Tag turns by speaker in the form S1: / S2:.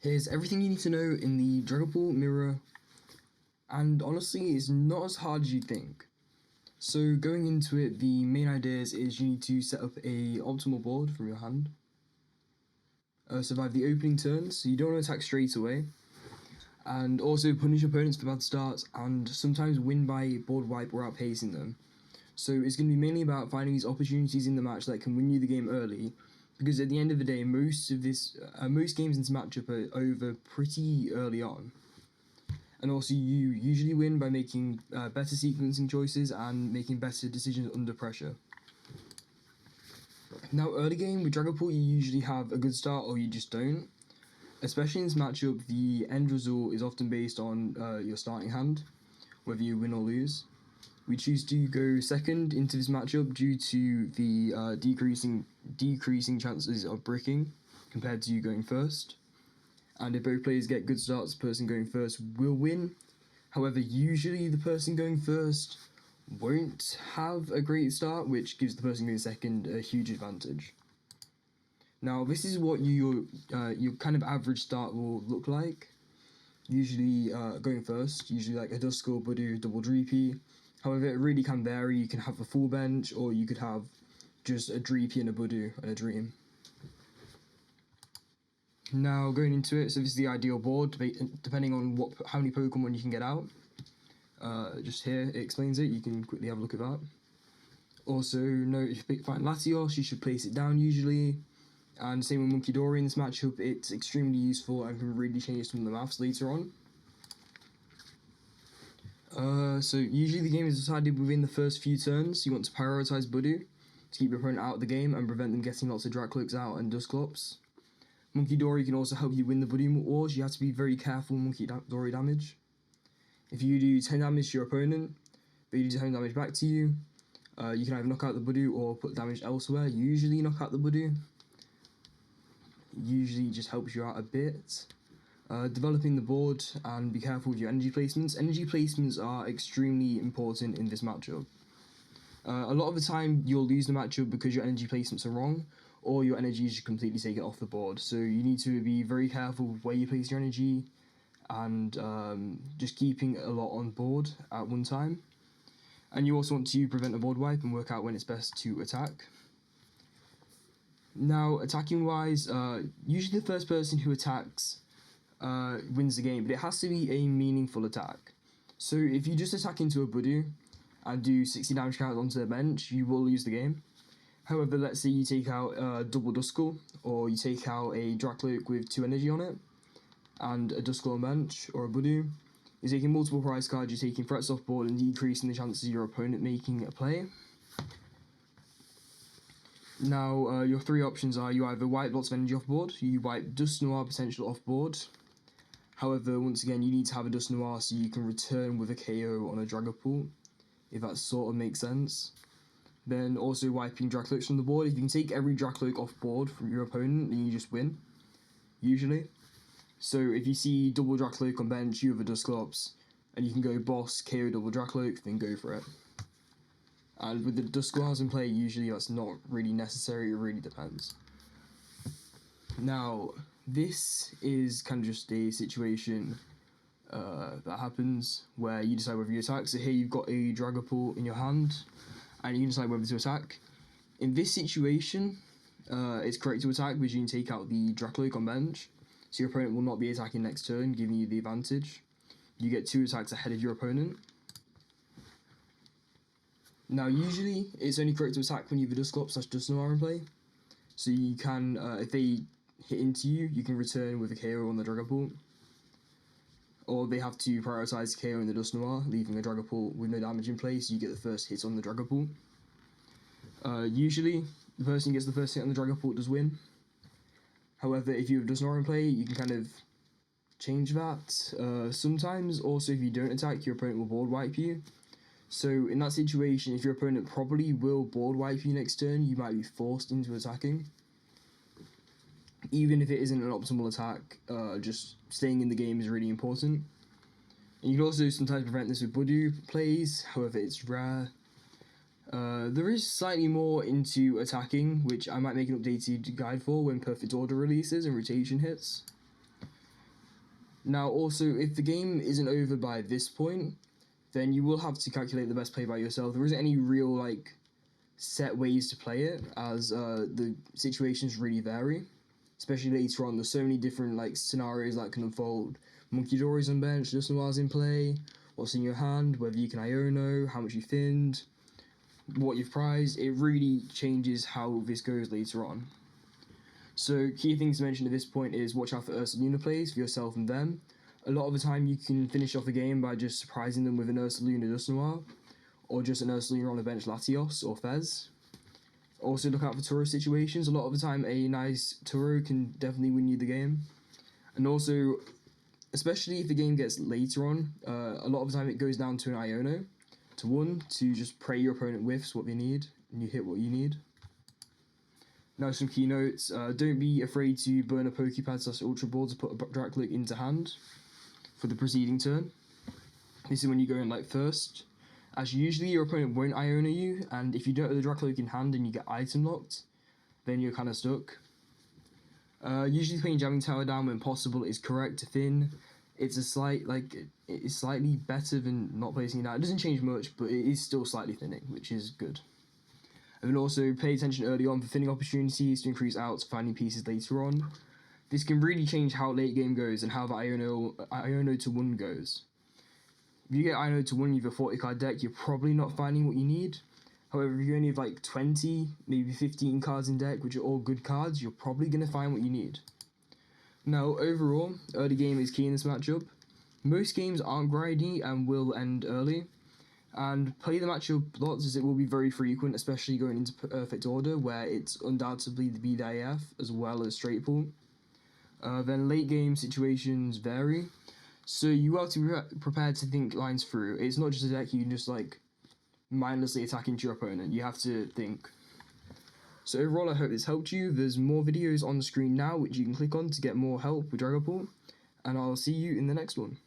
S1: Here's everything you need to know in the Dragapult mirror, and honestly, it's not as hard as you'd think. So going into it, the main ideas is you need to set up a optimal board from your hand, survive the opening turn, so you don't want to attack straight away, and also punish opponents for bad starts, and sometimes win by board wipe or outpacing them. So it's going to be mainly about finding these opportunities in the match that can win you the game early, because at the end of the day, most games in this matchup are over pretty early on. And also, you usually win by making better sequencing choices and making better decisions under pressure. Now, early game with Dragapult, you usually have a good start or you just don't. Especially in this matchup, the end result is often based on your starting hand, whether you win or lose. We choose to go second into this matchup due to the decreasing chances of bricking compared to you going first. And if both players get good starts, the person going first will win. However, usually the person going first won't have a great start, which gives the person going second a huge advantage. Now, this is what your kind of average start will look like. Usually going first, usually like a Duskull, Budu, double Dreepy. However, it really can vary. You can have a full bench, or you could have just a Dreepy and a Budu and a Dream. Now, going into it, so this is the ideal board, depending on how many Pokemon you can get out. Just here, it explains it. You can quickly have a look at that. Also, note if you find Latios, you should place it down usually. And same with Monkey Dory in this matchup, it's extremely useful and can really change some of the maths later on. So usually the game is decided within the first few turns. You want to prioritize Budu to keep your opponent out of the game and prevent them getting lots of Dracloaks out and Dusclops. Monkey Dory can also help you win the Budu wars. You have to be very careful with Monkey Dory damage. If you do 10 damage to your opponent, but you do 10 damage back to you, you can either knock out the Budu or put damage elsewhere. Usually knock out the Budu. Usually just helps you out a bit. Developing the board and be careful with your energy placements. Energy placements are extremely important in this matchup. A lot of the time you'll lose the matchup because your energy placements are wrong, or your energy is completely taken off the board. So you need to be very careful with where you place your energy and just keeping a lot on board at one time. And you also want to prevent a board wipe and work out when it's best to attack. Now, attacking wise, usually the first person who attacks wins the game, but it has to be a meaningful attack. So if you just attack into a Budu and do 60 damage count onto the bench, you will lose the game. However, let's say you take out a double Duskull, or you take out a Dracloak with 2 energy on it, and a Duskull on bench, or a Budu. You're taking multiple prize cards, you're taking threats off board and decreasing the chances of your opponent making a play. Now, your 3 options are you either wipe lots of energy off board, you wipe Dusknoir potential off board. However, once again, you need to have a Dusknoir so you can return with a KO on a Dragapult, if that sort of makes sense. Then also wiping Dracloaks from the board. If you can take every Dracloak off board from your opponent, then you just win, usually. So if you see double Dracloak on bench, you have a Dusclops, and you can go boss, KO double Dracloak, then go for it. And with the Dusclops in play, usually that's not really necessary, it really depends. Now, this is kind of just a situation that happens where you decide whether you attack. So here you've got a Dragapult in your hand, and you can decide whether to attack. In this situation, it's correct to attack because you can take out the Dracloak on bench, so your opponent will not be attacking next turn, giving you the advantage. You get 2 attacks ahead of your opponent. Now, usually, it's only correct to attack when you have a Dusclops/Dusknoir in play. So you can, if they hit into you, you can return with a KO on the Dragapult. Or they have to prioritise KO in the Dusknoir, leaving a Dragapult with no damage in place, so you get the first hit on the Dragapult. Usually, the person who gets the first hit on the Dragapult does win. However, if you have Dusknoir in play, you can kind of change that. Sometimes, also, if you don't attack, your opponent will board wipe you. So in that situation, if your opponent probably will board wipe you next turn, you might be forced into attacking. Even if it isn't an optimal attack, just staying in the game is really important. And you can also sometimes prevent this with Budu plays, however it's rare. There is slightly more into attacking, which I might make an updated guide for when Perfect Order releases and rotation hits. Now, also, if the game isn't over by this point, then you will have to calculate the best play by yourself. There isn't any real, like, set ways to play it, as the situations really vary, especially later on. There's so many different, like, scenarios that can unfold. Monkey Dory's on bench, just while's in play, what's in your hand, whether you can Iono, how much you thinned, what you've prized. It really changes how this goes later on. So key things to mention at this point is watch out for Ursaluna plays for yourself and them. A lot of the time you can finish off a game by just surprising them with an Ursaluna Dusknoir, or just an Ursaluna on the bench Latios or Fez. Also look out for Turo situations. A lot of the time a nice Turo can definitely win you the game. And also, especially if the game gets later on, a lot of the time it goes down to an Iono, to 1, to just pray your opponent whiffs what they need, and you hit what you need. Now some keynotes. Don't be afraid to burn a Pokepad / Ultra Ball to put a Dracolic into hand for the preceding turn. This is when you go in like first, as usually your opponent won't Iono you, and if you don't have the Dracolic in hand and you get item locked, then you're kind of stuck. Usually playing Jamming Tower down when possible is correct to thin. It's it's slightly better than not placing it down. It doesn't change much, but it is still slightly thinning, which is good. And then also pay attention early on for thinning opportunities to increase outs, finding pieces later on. This can really change how late game goes and how the Iono to 1 goes. If you get Iono to 1 with a 40 card deck, you're probably not finding what you need. However, if you only have like 20, maybe 15 cards in deck, which are all good cards, you're probably going to find what you need. Now, overall, early game is key in this matchup. Most games aren't grindy and will end early. And play the matchup lots, as it will be very frequent, especially going into perfect order, where it's undoubtedly the BDIF as well as straight pull. Then late game situations vary, so you have to be prepared to think lines through. It's not just a deck you can just like mindlessly attack into your opponent. You have to think. So overall, I hope this helped you. There's more videos on the screen now which you can click on to get more help with Dragapult, and I'll see you in the next one.